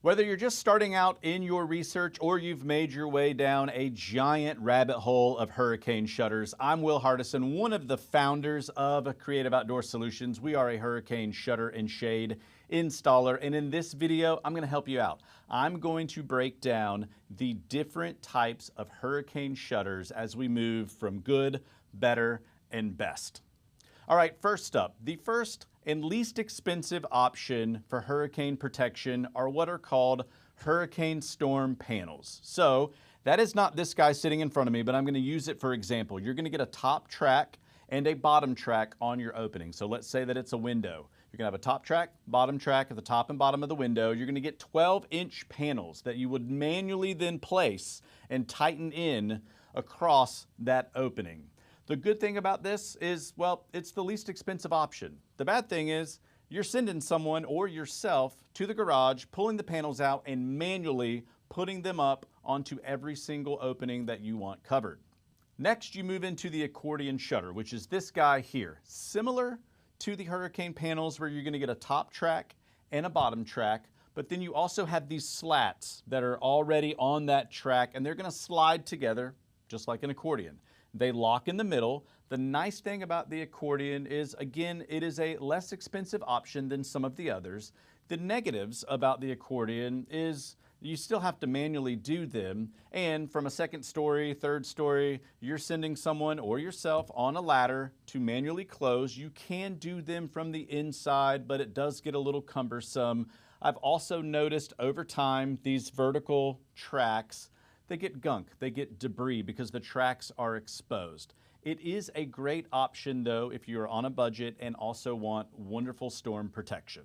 Whether you're just starting out in your research or you've made your way down a giant rabbit hole of hurricane shutters, I'm Will Hardison, one of the founders of Creative Outdoor Solutions. We are a hurricane shutter and shade installer, and in this video, I'm going to help you out. I'm going to break down the different types of hurricane shutters as we move from good, better, and best. All right, first up, the first and least expensive option for hurricane protection are what are called hurricane storm panels. So that is not this guy sitting in front of me, but I'm going to use it for example. You're going to get a top track and a bottom track on your opening. So let's say that it's a window. You're going to have a top track, bottom track at the top and bottom of the window. You're going to get 12-inch panels that you would manually then place and tighten in across that opening. The good thing about this is, well, it's the least expensive option. The bad thing is you're sending someone or yourself to the garage, pulling the panels out and manually putting them up onto every single opening that you want covered. Next, you move into the accordion shutter, which is this guy here. Similar to the hurricane panels where you're going to get a top track and a bottom track, but then you also have these slats that are already on that track and they're going to slide together just like an accordion. They lock in the middle. The nice thing about the accordion is, again, it is a less expensive option than some of the others. The negatives about the accordion is you still have to manually do them, and from a second story, third story, you're sending someone or yourself on a ladder to manually close. You can do them from the inside, but it does get a little cumbersome. I've also noticed over time these vertical tracks, they get gunk, they get debris because the tracks are exposed. It is a great option though if you're on a budget and also want wonderful storm protection.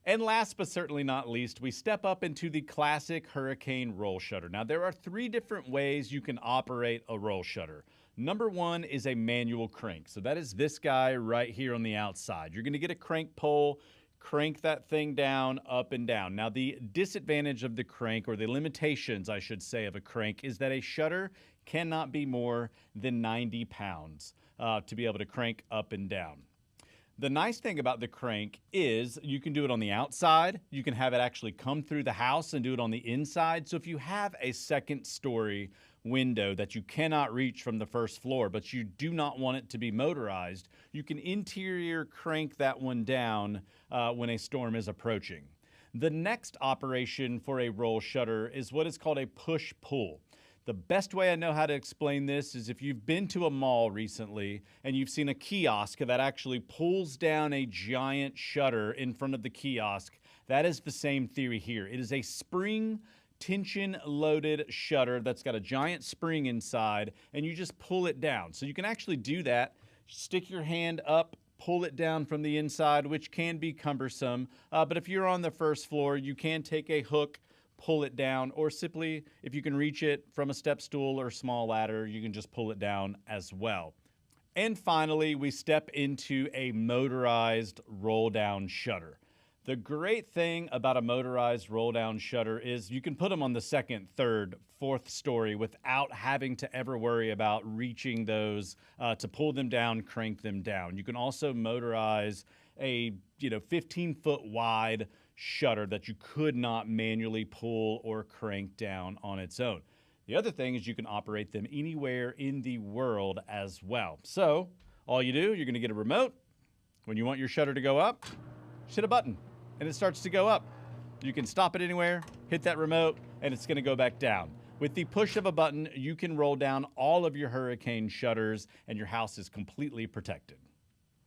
And last but certainly not least, we step up into the classic hurricane roll shutter. Now there are 3 different ways you can operate a roll shutter. Number 1 is a manual crank. So that is this guy right here on the outside. You're going to get a crank pull, crank that thing down, up and down. Now the disadvantage of the crank, or the limitations I should say of a crank, is that a shutter cannot be more than 90 pounds to be able to crank up and down. The nice thing about the crank is you can do it on the outside. You can have it actually come through the house and do it on the inside. So if you have a second story window that you cannot reach from the first floor, but you do not want it to be motorized, you can interior crank that one down when a storm is approaching. The next operation for a roll shutter is what is called a push-pull. The best way I know how to explain this is if you've been to a mall recently and you've seen a kiosk that actually pulls down a giant shutter in front of the kiosk, that is the same theory here. It is a spring tension-loaded shutter that's got a giant spring inside, and you just pull it down. So you can actually do that. Stick your hand up, pull it down from the inside, which can be cumbersome. But if you're on the first floor, you can take a hook, pull it down, or simply, if you can reach it from a step stool or small ladder, you can just pull it down as well. And finally, we step into a motorized roll-down shutter. The great thing about a motorized roll-down shutter is you can put them on the second, third, fourth story without having to ever worry about reaching those to pull them down, crank them down. You can also motorize a 15-foot wide shutter that you could not manually pull or crank down on its own. The other thing is you can operate them anywhere in the world as well. So all you do, you're going to get a remote. When you want your shutter to go up, just hit a button and it starts to go up. You can stop it anywhere, hit that remote, and it's going to go back down. With the push of a button, you can roll down all of your hurricane shutters and your house is completely protected.